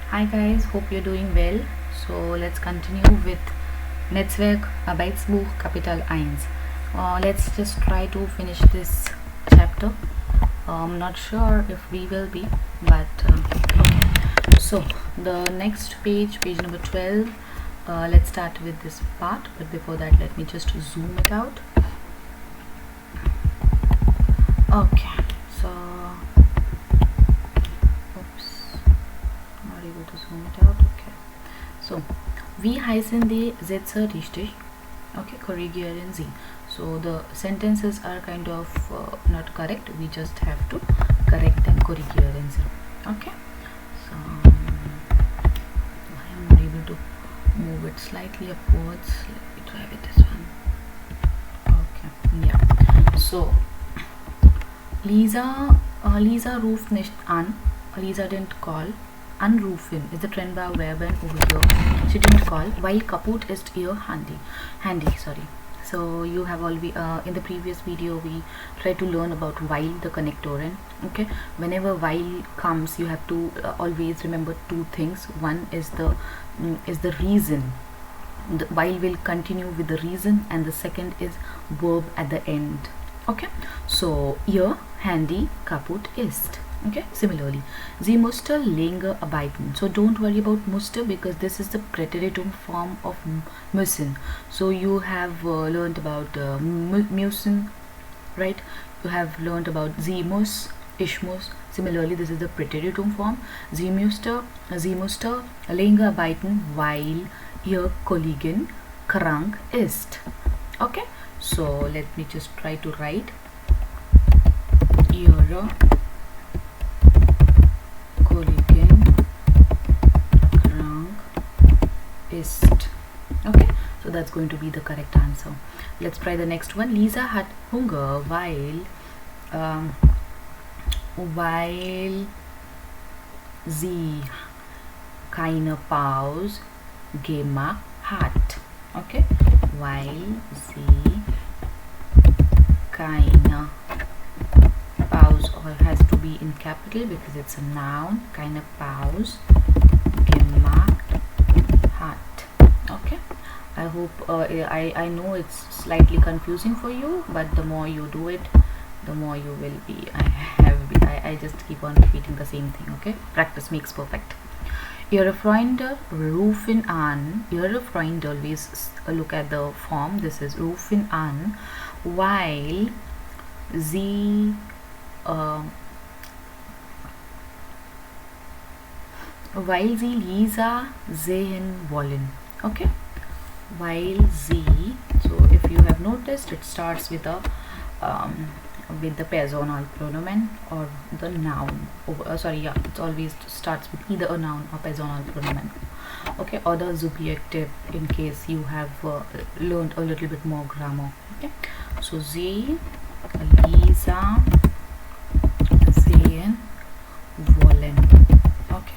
Hi guys, hope you're doing well. So let's continue with Netzwerk-Arbeitsbuch-Kapital 1. Let's just try to finish this chapter. I'm not sure if we will be, but okay. So the next page, page number 12. Let's start with this part, but before that let me just zoom it out. Okay, so not able to zoom it out. Okay, so wie heißen die Sätze richtig? Okay, korrigieren Sie. So the sentences are kind of not correct. We just have to correct them. Korrigieren Sie. Okay, so I am not able to move it slightly upwards. Let me try with this one. Okay, yeah. So Lisa ruft nicht an. Lisa didn't call. Anrufen is the Trennbau Verben over here. She didn't call. Weil kaputt ist ihr Handy. Sorry. So you have already in the previous video we tried to learn about while, the connectoren. Okay, whenever while comes, you have to always remember two things. One is the reason. The while will continue with the reason, and the second is verb at the end. Okay, so ihr Handy kaputt ist. Okay, similarly, sie musste länger arbeiten. So don't worry about musste because this is the Präteritum form of müssen. So you have learned about müssen, right? You have learned about sie muss, ich muss. Similarly, this is the Präteritum form. Sie musste länger arbeiten, weil ihr Kollegin krank ist. Okay, so let me just try to write ihre Kollegin krank ist. Okay, so that's going to be the correct answer. Let's try the next one. Lisa hat Hunger, weil sie keine Pause gemacht hat. Okay, weil sie keine Pause, or has to be in capital because it's a noun. Keine Pause gemacht hat. Okay, I hope I know it's slightly confusing for you, but the more you do it, the more you will be. I just keep on repeating the same thing. Okay, practice makes perfect. Ihre Freunde rufen an. Ihre Freunde, always look at the form. This is rufen an, weil sie Lisa sehen wollen. Okay, weil sie. So if you have noticed, it starts with the personal pronoun or the noun. It always starts with either a noun or personal pronoun. Okay, or the subjective in case you have learned a little bit more grammar. Okay, so sie Lisa sehen wollen. Okay,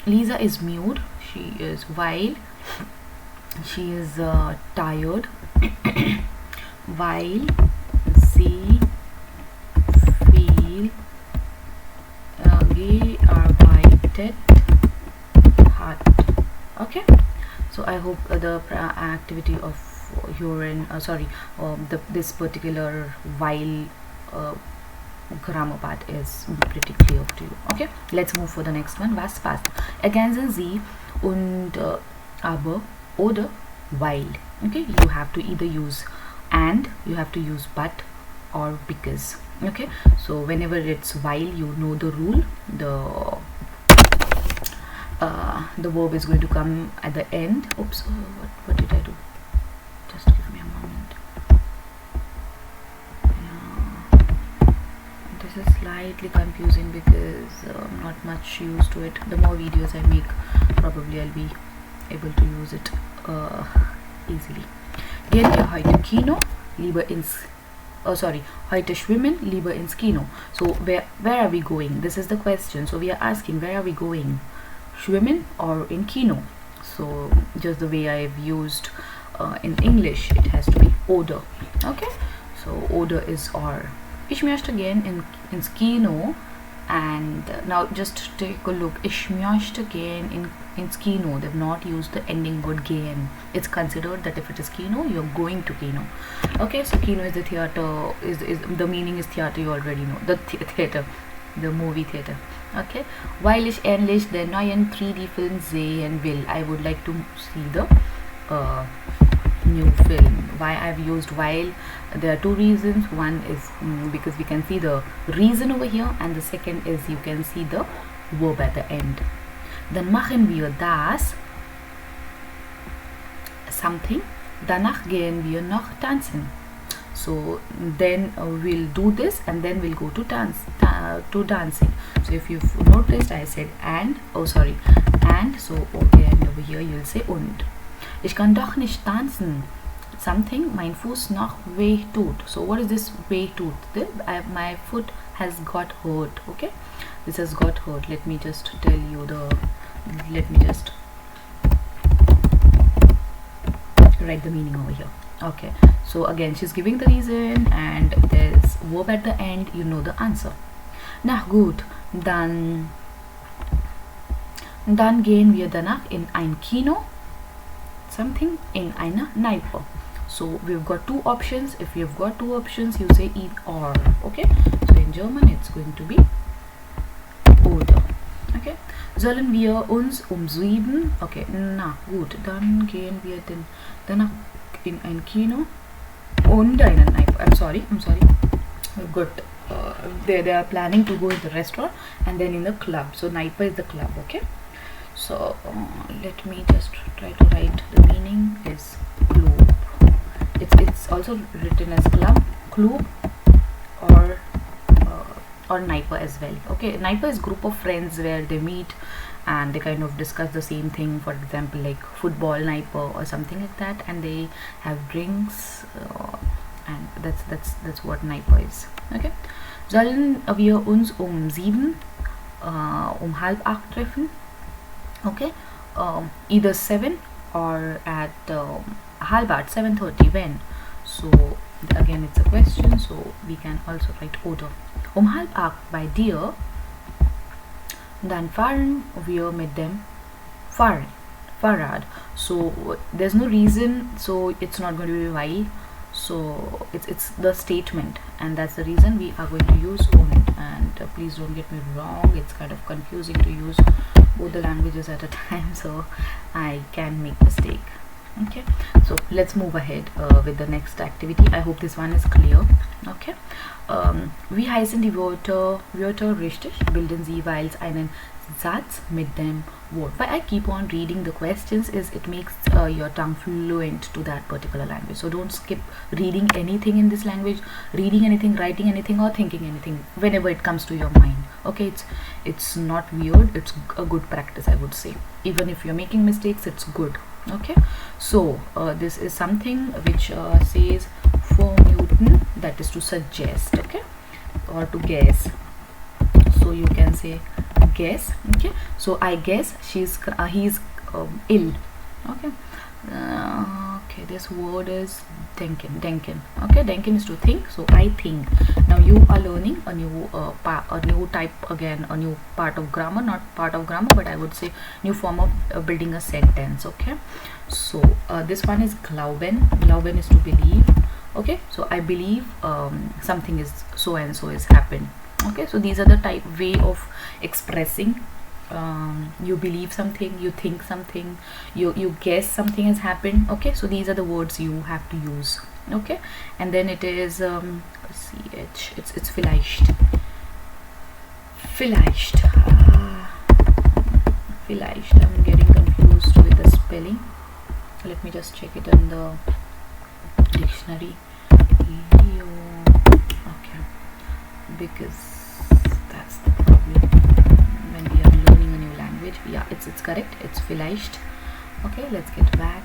Lisa is mute. She is while she is tired. Weil sie viel gearbeitet hat. Okay, so I hope the activity of urine this particular while grammar part is pretty clear to you. Okay, let's move for the next one. Was passt? Ergänzen Sie und aber oder weil. Okay, you have to either use and, you have to use but or because. Okay, so whenever it's while, you know the rule. The verb is going to come at the end. Oops, what did I do? Just give me a moment. This is slightly confusing because I'm not much used to it. The more videos I make, probably I'll be able to use it easily. Gehen wir heute Kino, lieber ins heute schwimmen, lieber ins Kino. So where are we going? This is the question. So we are asking, where are we going? Schwimmen or in Kino? So just the way I've used in English, it has to be oder. Okay, so oder is or. Ich möchte gehen ins Kino And now just take a look. Ich möchte gehen ins Kino. They've not used the ending word gehen. It's considered that if it is Kino, you're going to Kino. Okay, so Kino is the theater, is the meaning is theater, you already know. The theater, the movie theater. Okay, weil ich endlich den neuen 3D-Film sehen will. I would like to see the new film. Why I've used while? There are two reasons. One is because we can see the reason over here, and the second is you can see the verb at the end. Dann machen wir das something. Danach gehen wir noch tanzen. So then we'll do this and then we'll go to dancing. So if you've noticed, I said and, and, so okay, and over here you'll say und. Ich kann doch nicht tanzen. Something, mein Fuß noch weh tut. So what is this weh tut? My foot has got hurt. Okay, this has got hurt. Let me just tell you let me just write the meaning over here. Okay, so again she's giving the reason and there's verb at the end. You know the answer. Na gut, dann gehen wir danach in ein Kino. Something, in einer Kneipe. So we've got two options. If you've got two options, you say either or. Okay, so in German it's going to be oder. Okay, sollen wir uns 7? Okay, na gut, dann gehen wir danach in ein Kino und eine Kneipe. I'm sorry, we've got they are planning to go in the restaurant and then in the club. So Kneipe is the club. Okay, so let me just try to write the meaning is club. It's also written as club or Kneipe as well. Okay, Kneipe is group of friends where they meet and they kind of discuss the same thing. For example, like football Kneipe or something like that, and they have drinks, and that's what Kneipe is. Okay, sollen wir uns 7 halb 8 treffen? Okay, either 7 or at halb 8, 7:30. When? So again it's a question, so we can also write oder. Halb 8 bei dir, dann fahren wir mit dem Fahrrad. So there's no reason, so it's not going to be while. So it's the statement, and that's the reason we are going to use und. And please don't get me wrong, it's kind of confusing to use both the languages at a time, so I can make mistake. Okay, so let's move ahead with the next activity. I hope this one is clear. Okay, wie heißen die Wörter richtig? Bilden Sie jeweils einen Satz mit dem Wort. Why I keep on reading the questions is it makes your tongue fluent to that particular language. So don't skip reading anything in this language, reading anything, writing anything, or thinking anything whenever it comes to your mind. Okay, it's not weird, it's a good practice, I would say. Even if you're making mistakes, it's good. Okay, so this is something which says vermuten, that is to suggest, okay, or to guess. So you can say guess. Okay, so I guess he's ill. Okay, okay, this word is denken. Okay, denken is to think, so I think. Now you are learning a new a new part of grammar, not part of grammar, but I would say new form of building a sentence. Okay, so this one is glauben is to believe. Okay, so I believe something is so and so is happened. Okay, so these are the way of expressing you believe something, you think something, you guess something has happened. Okay, so these are the words you have to use. Okay, and then it is it's vielleicht I'm getting confused with the spelling. Let me just check it in the dictionary. Okay, because that's the problem when we are learning a new language. Yeah, it's correct, it's vielleicht. Okay, let's get back.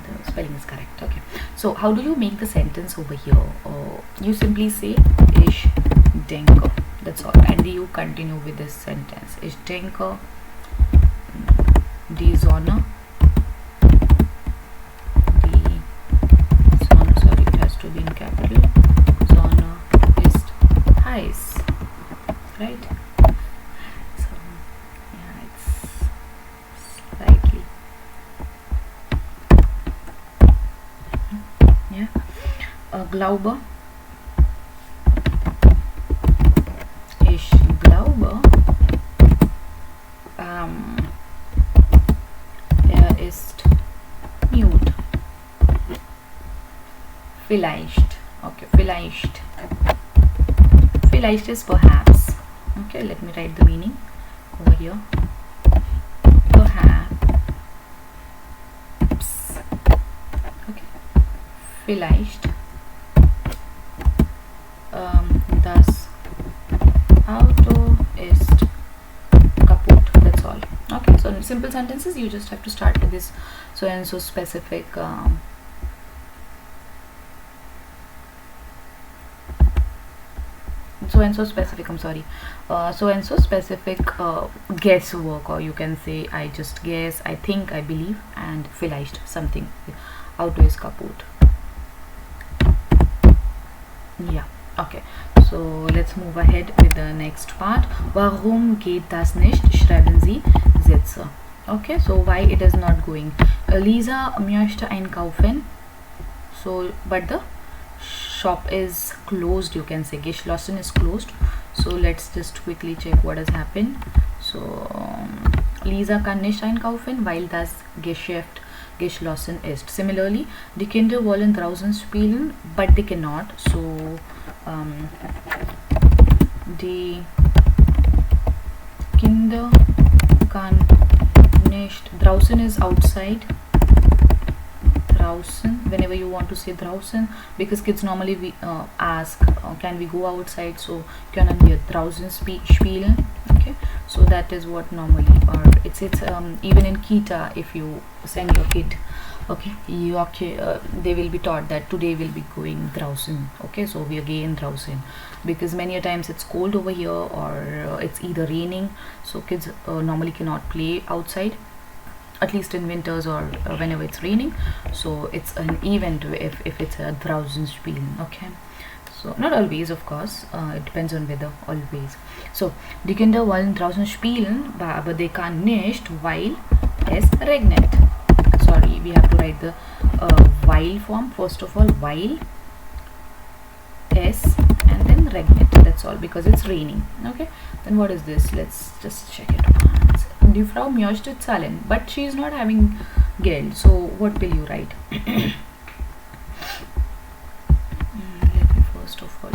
The spelling is correct. Okay, so how do you make the sentence over here? You simply say ich denke, that's all, and you continue with this sentence. Ich denke die Sonne, sorry, it has to be in capital. Sonne ist heiß, right? glaube, ich glaube, er ist mute. Vielleicht. Okay, vielleicht. Vielleicht is perhaps. Okay, let me write the meaning over here. Perhaps. Okay. Vielleicht. Das Auto ist kaputt. That's all. Okay, so in simple sentences you just have to start with this so and so specific so and so specific guesswork, or you can say I just guess, I think, I believe, and vielleicht something. Auto ist kaputt. Yeah. Okay, so let's move ahead with the next part. Warum geht das nicht? Schreiben Sie Sätze. Okay, so why it is not going? Lisa möchte einkaufen. So, but the shop is closed, you can say. Geschlossen is closed. So let's just quickly check what has happened. So Lisa kann nicht einkaufen, weil das Geschäft geschlossen ist. Similarly, die Kinder wollen draußen spielen, but they cannot. So die Kinder kann nicht. Draußen is outside. Draußen, whenever you want to say draußen, because kids normally ask can we go outside, so können wir draußen spielen. Okay, so that is what normally, or it's even in Kita, if you send your kid, okay, they will be taught that today will be going draußen. Okay, so we are going draußen because many a times it's cold over here, or it's either raining, so kids normally cannot play outside, at least in winters or whenever it's raining. So it's an event if it's a draußen spielen. Okay, so not always, of course, it depends on weather, always. So die Kinder wollen draußen spielen, aber they kann nicht, weil es regnet. Sorry, we have to write the while form first of all. While es and then regnet. That's all, because it's raining. Okay, then what is this? Let's just check it once. Die Frau möchte zahlen, but she is not having Geld. So what will you write? Let me first of all.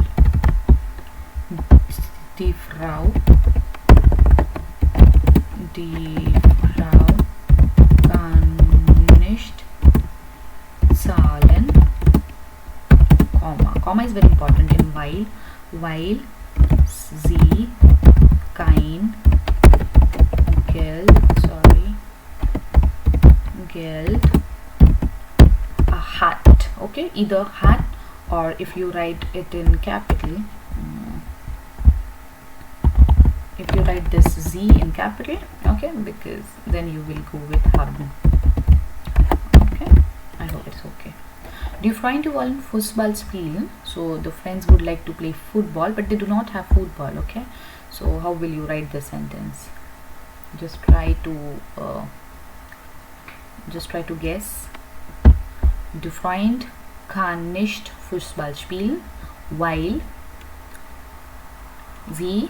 Die Frau kann nicht zahlen. Comma is very important in while sie kein Geld hat. Okay, either hat, or if you write it in capital, if you write this Z in capital, okay, because then you will go with haben. Okay, I hope it's okay. Die Freunde wollen Fußball spielen. So the friends would like to play football, but they do not have football. Okay, so how will you write the sentence? Just try to guess. Die Freund kann nicht Fußball spielen, weil sie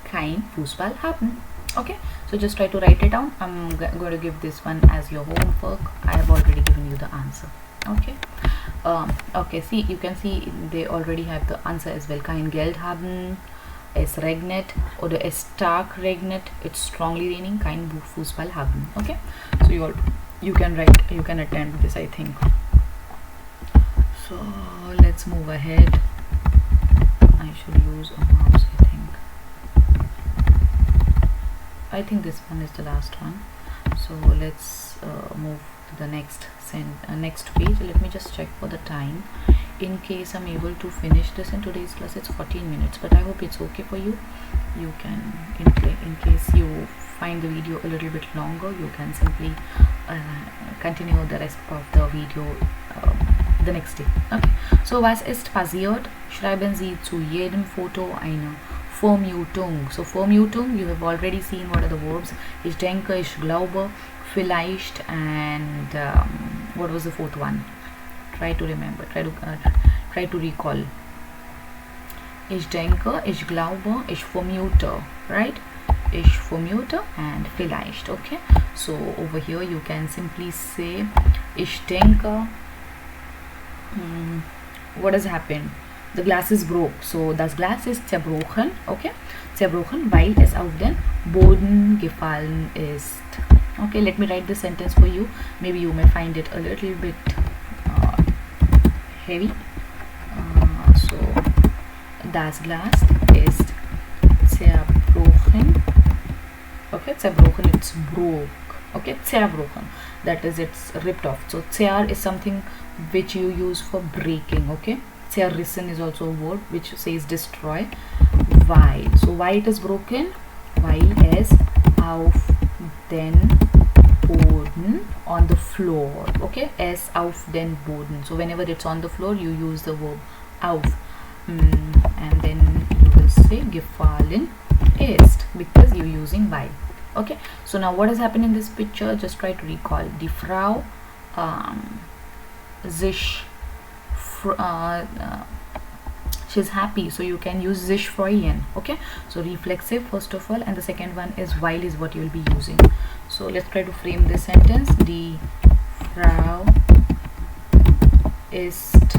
kein Fußball haben. Okay, so just try to write it down. I'm going to give this one as your homework. I have already given you the answer. Okay, okay, see, you can see they already have the answer as well. Kein Geld haben, es regnet, oder es stark regnet, it's strongly raining. Kein Fußball haben. Okay, so you can write, you can attempt this, I think. So let's move ahead. I should use a mouse, I think this one is the last one. So let's move to the next page. Let me just check for the time in case I'm able to finish this in today's class. It's 14 minutes, but I hope it's okay for you. You can, in case you find the video a little bit longer, you can simply continue the rest of the video the next day. Okay, so was ist passiert? Schreiben Sie zu jedem Foto eine Vermutung. So Vermutung, you have already seen what are the verbs. Ich denke, ich glaube, vielleicht, and what was the fourth one? Try to remember. Try to recall. Ich denke, ich glaube, ich vermute, right? Ich vermute and vielleicht. Okay, so over here you can simply say ich denke. What has happened? The glass is broke, so das Glas ist zerbrochen. Okay, zerbrochen, weil es auf den Boden gefallen ist. Okay, let me write the sentence for you. Maybe you may find it a little bit heavy. So das Glas ist zerbrochen. Okay, zerbrochen, it's broke. Okay, zerbrochen, that is, it's ripped off. So zer is something which you use for breaking. Okay, zerrissen is also a word which says destroy. Weil, so why it is broken? Weil es auf den Boden, on the floor. Okay, es auf den Boden. So whenever it's on the floor, you use the verb auf, and then you will say gefallen ist, because you're using weil. Okay, so now what has happened in this picture? Just try to recall. Die Frau sich she's happy, so you can use sich freuen. Okay, so reflexive first of all, and the second one is weil is what you will be using. So let's try to frame this sentence. Die Frau ist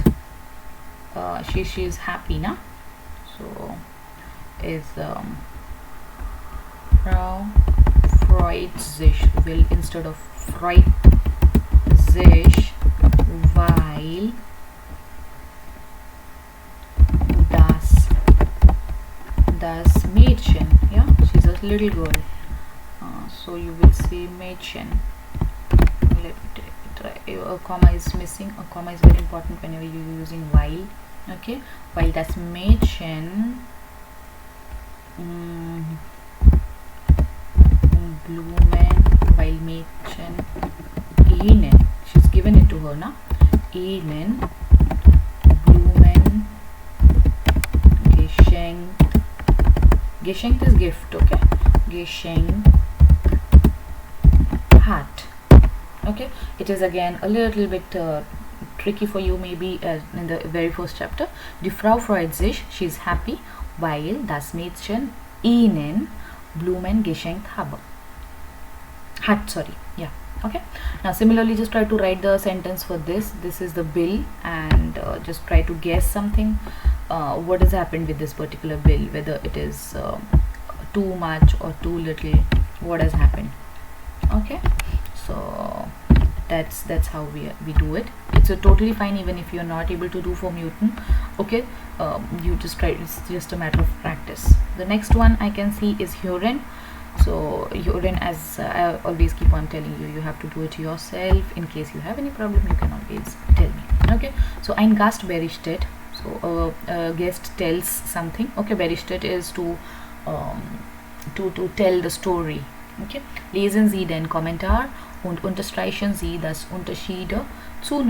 she is happy, na? So is Frau freut sich, will instead of freut sich, weil das Mädchen, yeah, she's a little girl, so you will say Mädchen. Let me try. A comma is missing. A comma is very important whenever you're using weil. Okay, weil das Mädchen Blumen, weil Mädchen ihnen, she's given it to her, na? Ihnen Blumen geschenkt is gift. Okay, geschenkt hat. Okay, it is again a little bit tricky for you, maybe in the very first chapter. Die Frau freut sich, she is happy, weil das Mädchen ihnen Blumen geschenkt hat, sorry, yeah. Okay, now similarly just try to write the sentence for this. This is the bill, and just try to guess something, what has happened with this particular bill, whether it is too much or too little, what has happened. Okay, so that's how we do it. It's totally fine even if you're not able to do for Newton. Okay, you just try, it's just a matter of practice. The next one I can see is Huron. So Huron, as I always keep on telling you, you have to do it yourself. In case you have any problem, you can always tell me. Okay, so ein Gast berichtet, so a guest tells something. Okay, berichtet is to tell the story. Okay, lesen Sie den Kommentar und unterstreichen Sie das Unterschiede zu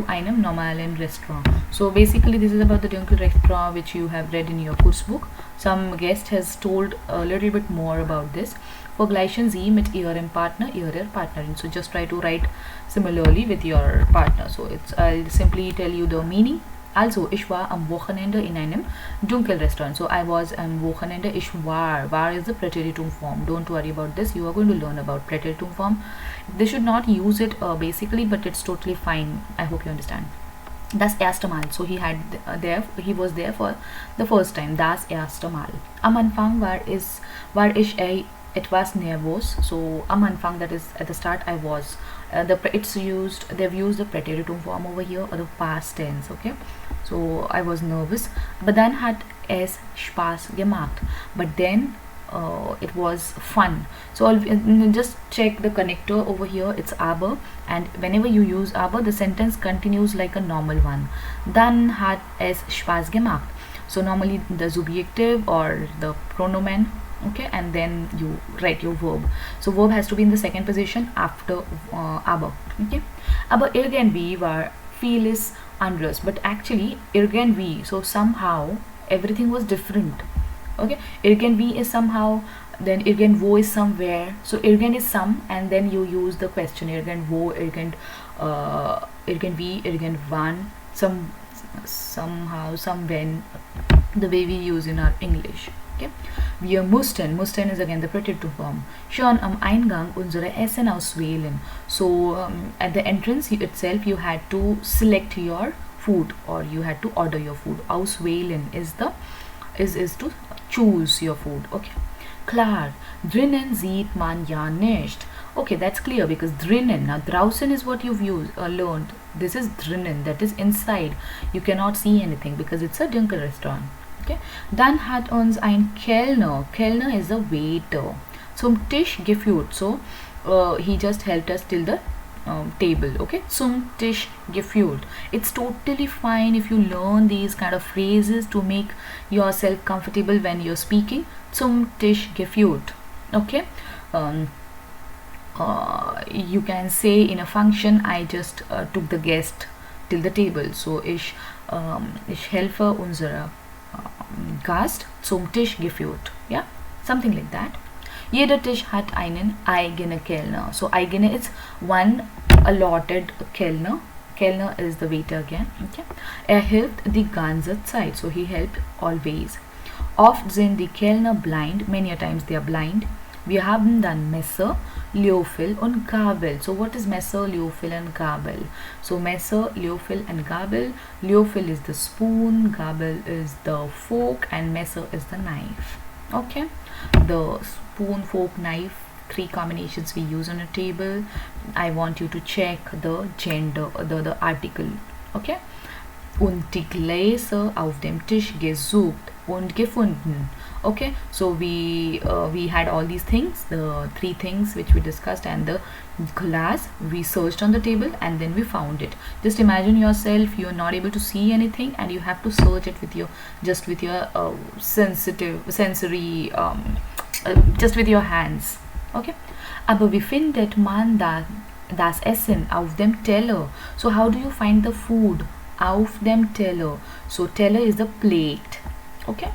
einem normalen Restaurant. So basically this is about the Dunkel restaurant which you have read in your Kursbuch. Some guest has told a little bit more about this. Vergleichen Sie mit Ihrem Partner, Ihrer Partnerin. So just try to write similarly with your partner. So I'll simply tell you the meaning. Also, ich war am Wochenende in einem Dunkelrestaurant. So I was am Wochenende, ich war. War is the Präteritum form. Don't worry about this. You are going to learn about Präteritum form. They should not use it basically, but it's totally fine. I hope you understand. Das erste Mal. So he was there for the first time. Das erste Mal. Am Anfang war ich etwas nervös. So am Anfang, that is at the start, I was. They've used the Präteritum form over here, or the past tense. Okay, so I was nervous, but dann hat es Spaß gemacht. But then it was fun. So just check the connector over here, it's aber, and whenever you use aber, the sentence continues like a normal one. Dann hat es Spaß gemacht. So normally the subjective or the pronomen. Okay, and then you write your verb. So verb has to be in the second position after aber. Okay, aber irgendwie war vieles anders, but actually irgendwie, so somehow everything was different. Okay, irgendwie is somehow, then irgendwo is somewhere. So irgend is some, and then you use the question irgendwo, irgendwie, irgendwann, somehow, some when, the way we use in our English. Okay, wir mussten is again the preterite form, schon am Eingang unsere Essen auswählen. So at the entrance itself you had to select your food, or you had to order your food. Auswählen is the is to choose your food. Okay, klar, drinnen sieht man ja nicht. Okay, that's clear, because drinnen, now draußen is what you've learned. This is drinnen, that is inside. You cannot see anything because it's a dunkel restaurant. Okay, dann hat uns ein Kellner, Kellner is a waiter, zum Tisch geführt. So he just helped us till the table. Okay, zum Tisch geführt. It's totally fine if you learn these kind of phrases to make yourself comfortable when you're speaking. Zum Tisch geführt. Okay, you can say in a function, I just took the guest till the table. So ich helfe unsere Gast zum Tisch geführt. Yeah, something like that. Jeder Tisch hat einen eigenen Kellner. So eigene is one allotted Kellner. Kellner is the waiter again. Okay. Hilft die ganze Zeit. So he helped always. Oft sind die Kellner blind. Many a times they are blind. Wir haben dann Messer, Löffel und Gabel. So what is Messer, Löffel and Gabel? So Messer, Löffel and Gabel. Löffel is the spoon, Gabel is the fork, and Messer is the knife. Okay, the spoon, fork, knife, three combinations we use on a table. I want you to check the gender, the article. Okay, und die Gläser auf dem Tisch gesucht und gefunden. Okay, so we had all these things, the three things which we discussed, and the glass we searched on the table and then we found it. Just imagine yourself, you are not able to see anything and you have to search it with your just with your sensory just with your hands. Okay, aber wie findet man das Essen auf dem Teller? So how do you find the food auf dem Teller? So Teller is the plate. Okay,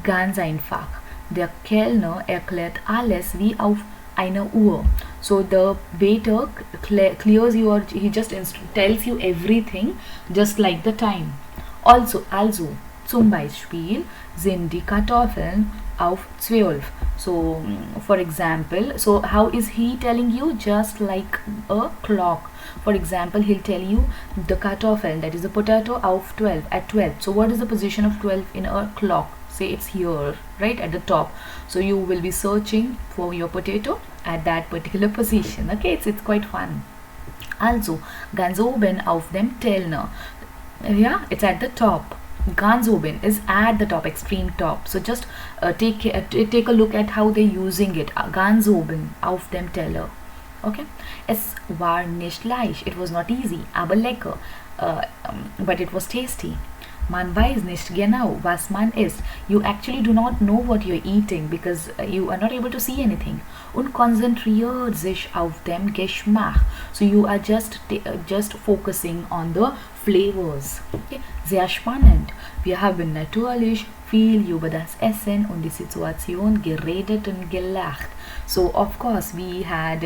ganz einfach. Der Kellner erklärt alles wie auf einer Uhr. So the waiter clears you, or he just tells you everything just like the time. Also zum Beispiel sind die Kartoffeln auf 12. So for example, so how is he telling you? Just like a clock. For example, he'll tell you the Kartoffel, that is the potato, auf 12, at 12. So what is the position of 12 in a clock? Say it's here, right at the top. So you will be searching for your potato at that particular position. Okay, it's quite fun. Also, ganz oben auf dem Teller. Yeah, it's at the top. Ganz oben is at the top, extreme top. So just take a look at how they're using it. Ganz oben auf dem Teller. Okay, es war nicht leicht. It was not easy, aber lecker. But it was tasty. Man weiß nicht genau, was man isst. You actually do not know what you're eating because you are not able to see anything. Und konzentriert sich auf dem Geschmack. So you are just focusing on the flavors. Okay. Sehr spannend. Wir haben natürlich viel über das Essen und die Situation geredet und gelacht. So of course we had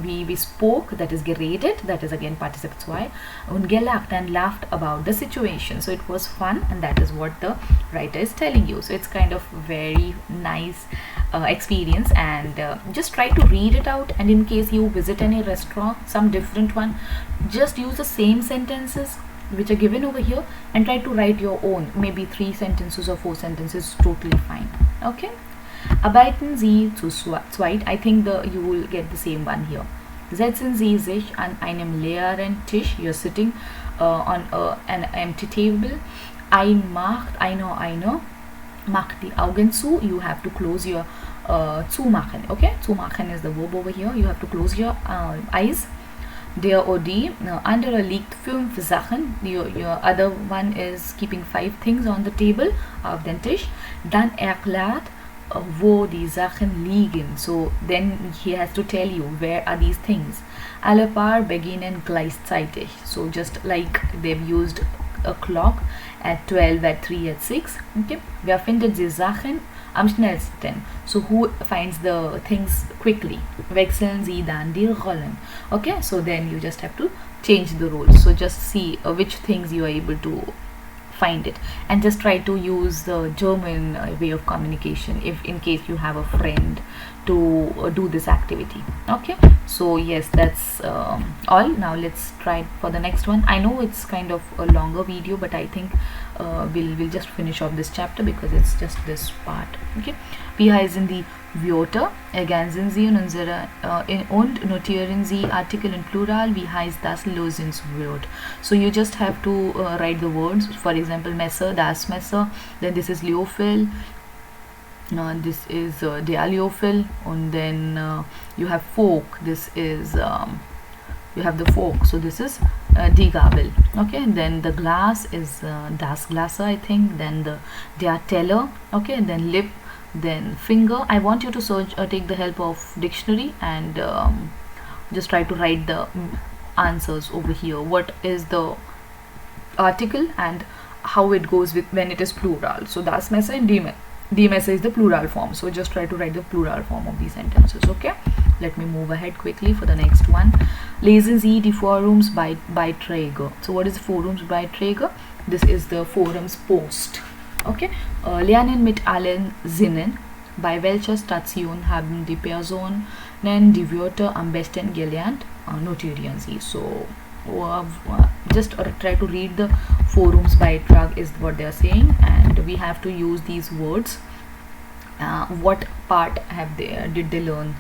we spoke, that is geredet, that is again participle 2, und gelacht, and laughed about the situation. So it was fun, and that is what the writer is telling you. So it's kind of very nice experience, and just try to read it out, and in case you visit any restaurant, some different one, just use the same sentences which are given over here and try to write your own, maybe 3 sentences or 4 sentences, totally fine. Okay, arbeiten Sie zu zweit. I think you will get the same one here. Setzen Sie sich an einem leeren Tisch. You're sitting on an empty table. Einer macht die Augen zu. You have to close your zumachen. Okay, zumachen is the verb over here. You have to close your eyes. Der oder die andere liegt 5 Sachen. Your other one is keeping 5 things on the table auf den Tisch. Dann erklärt wo die Sachen liegen. So then he has to tell you where are these things. Alle Paar beginnen gleichzeitig. So just like they've used a clock at 12, at 3, at 6. Okay. Wer findet die Sachen am schnellsten? So who finds the things quickly? Wechseln Sie dann die Rollen. Okay, so then you just have to change the roles. So just see which things you are able to find it, and just try to use the German way of communication if in case you have a friend to do this activity. Okay, so yes, that's all. Now let's try for the next one. I know it's kind of a longer video, but I think we'll just finish off this chapter because it's just this part. Okay, wir heißen die Wörter, ergänzen sie und notieren sie Artikel in Plural. Wie heißt das Lösungswort? So you just have to write the words. For example, Messer, das Messer. Then this is Leophil. This is der Leophil. And then you have Fork. This is you have the fork. So this is die Gabel. Okay, and then the glass is das Glas, I think. Then der Teller. Okay, and then lip. Then finger. I want you to search take the help of dictionary and just try to write the answers over here. What is the article and how it goes with when it is plural. So das Messer and die Messer is the plural form. So just try to write the plural form of these sentences. Okay, let me move ahead quickly for the next one. Lesen Sie die Forumsbeiträge. So what is the Forumsbeiträge? This is the forums post. Okay, lernen mit allen Sinnen. Bei welcher Station haben die Personen die Wörter am besten gelernt? Notieren Sie. So just try to read the Forumsbeitrag is what they are saying, and we have to use these words. What part did they learn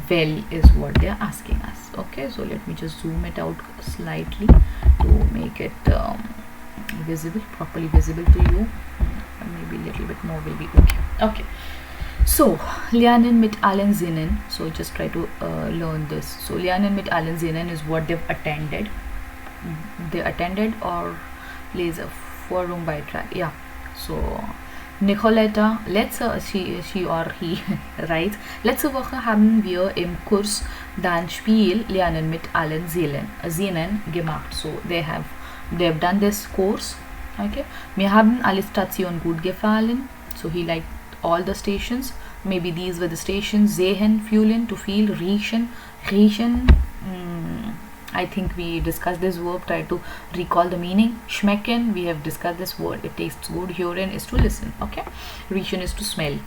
well is what they are asking us. Okay, so let me just zoom it out slightly to make it properly visible to you. Maybe a little bit more will be okay. Okay, so lernen mit allen Sinnen. So just try to learn this. So lernen mit allen Sinnen is what they've attended. They attended or Leser Forumbeitrag. Yeah. So Nicoletta, she or he writes, letzte Woche haben wir im Kurs das Spiel Lernen mit allen Sinnen gemacht. So they've done this course. Okay, mir haben alle Stationen gut gefallen. So he liked all the stations. Maybe these were the stations. Sehen, fühlen, to feel, riechen. I think we discussed this verb. Try to recall the meaning. Schmecken, we have discussed this word. It tastes good. Hören is to listen. Okay, riechen is to smell.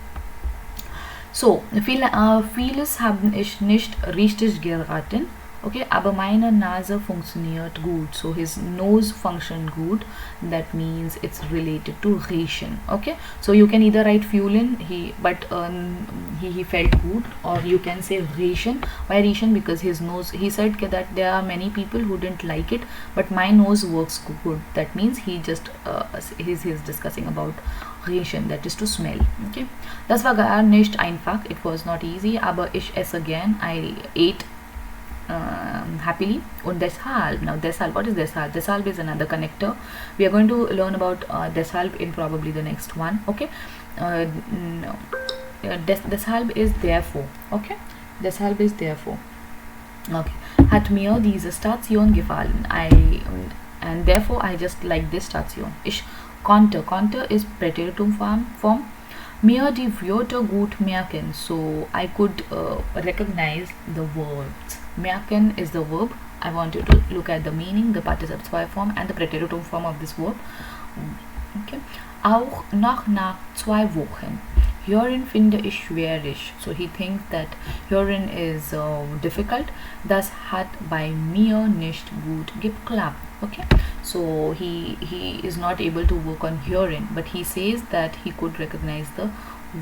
So vieles haben ich nicht richtig geraten. Okay, aber meine Nase funktioniert gut. So his nose functioned good. That means it's related to riechen. Okay, so you can either write fühlen, he felt good, or you can say riechen. Why riechen? Because his nose, he said that there are many people who didn't like it, but my nose works good. That means he just he's discussing about riechen, that is to smell. Okay, das war gar nicht einfach. It was not easy. Aber ich esse gern. I ate happily. Und deshalb, now deshalb, what is deshalb? Deshalb is another connector. We are going to learn about deshalb in probably the next one. Okay, deshalb is therefore. Okay, deshalb is therefore. Okay, hat mir diese Station gefallen. And therefore I just like this Station. Ich konnte is Präteritum form. Mir die Wörter gut merken. So I could recognize the words. Merken is the verb. I want you to look at the meaning, the participle form and the Präteritum form of this verb. Okay. Auch nach 2 Wochen. Hören finde ich schwierig. So he thinks that hören is difficult. Das hat bei mir nicht gut geklappt. Okay, so he is not able to work on hearing, but he says that he could recognize the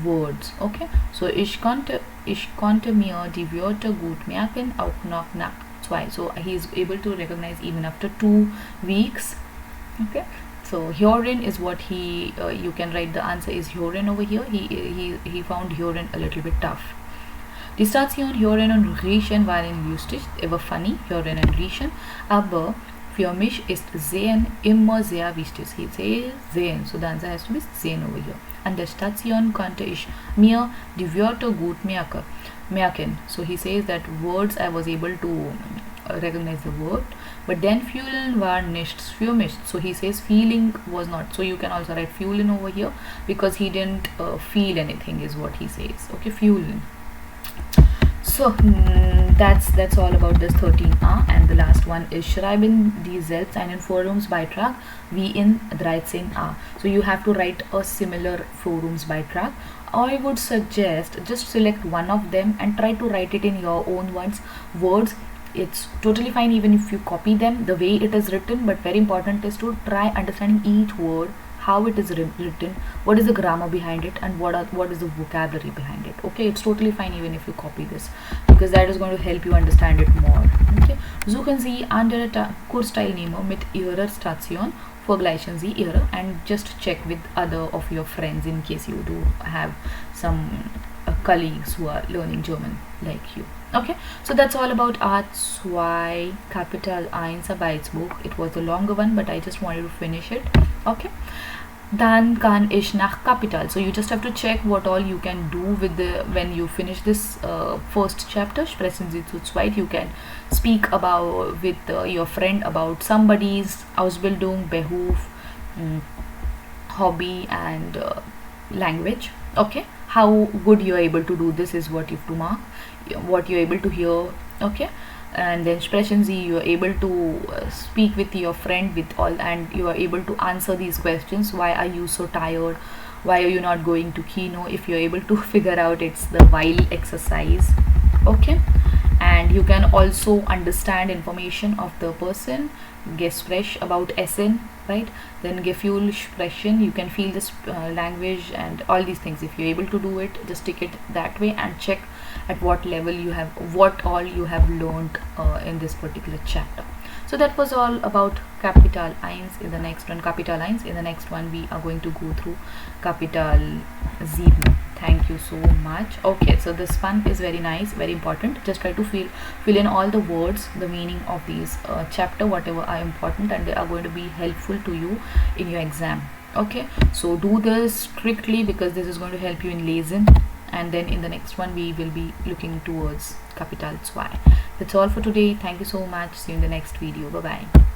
words. Okay, so ich konnte mir die Wörter gut merken, auch nach 2. So he is able to recognize even after 2 weeks. Okay, so hören is what he you can write the answer is hören over here. He found hören a little bit tough. Die Station hören und riechen waren lustig, ever funny, hören und riechen, aber für mich ist sehen immer sehr wichtig. He says sehen, so the answer has to be sehen over here. An der Station konnte ich mir die Wörter gut merken. So he says that words I was able to recognize the word, but then fühlen war nichts für mich. So he says feeling was not. So you can also write fühlen over here because he didn't feel anything is what he says. Okay, fühlen. So that's all about this 13a. And the last one is schreiben die selbst einen Forumsbeitrag wie in 13a. So you have to write a similar Forumsbeitrag. I would suggest just select one of them and try to write it in your own words. It's totally fine even if you copy them the way it is written, but very important is to try understanding each word, how it is written, what is the grammar behind it, and what is the vocabulary behind it. Okay, it's totally fine even if you copy this, because that is going to help you understand it more. Okay, suchen Sie andere Kursteilnehmer mit Ihrer Station, vergleichen Sie ihre, and just check with other of your friends in case you do have some colleagues who are learning German like you. Okay, so that's all about A2 Kapital 1 Arbeitsbuch. It was a longer one, but I just wanted to finish it. Okay, dann kann ich nach Kapital. So you just have to check what all you can do with when you finish this first chapter. Sprechen Sie zu zweit. You can speak about with your friend about somebody's Ausbildung, Beruf, hobby, and language. Okay, how good you're able to do this is what you have to mark, what you're able to hear. Okay, and then sprechen Sie, you're able to speak with your friend with all, and you are able to answer these questions. Why are you so tired? Why are you not going to Kino? If you're able to figure out, it's the while exercise. Okay, and you can also understand information of the person. Gespräch about Essen, right? Then Gefühl sprechen, you can feel this language and all these things. If you're able to do it, just take it that way and check at what level you have, what all you have learned in this particular chapter. So that was all about Kapital 1. In the next one, Kapital 1. In the next one, we are going to go through Kapital 7. Thank you so much. Okay, so this one is very nice, very important. Just try to fill in all the words, the meaning of these chapter, whatever are important, and they are going to be helpful to you in your exam. Okay, so do this strictly because this is going to help you in lesen. And then in the next one we will be looking towards Kapital 2. That's all for today. Thank you so much. See you in the next video. Bye bye.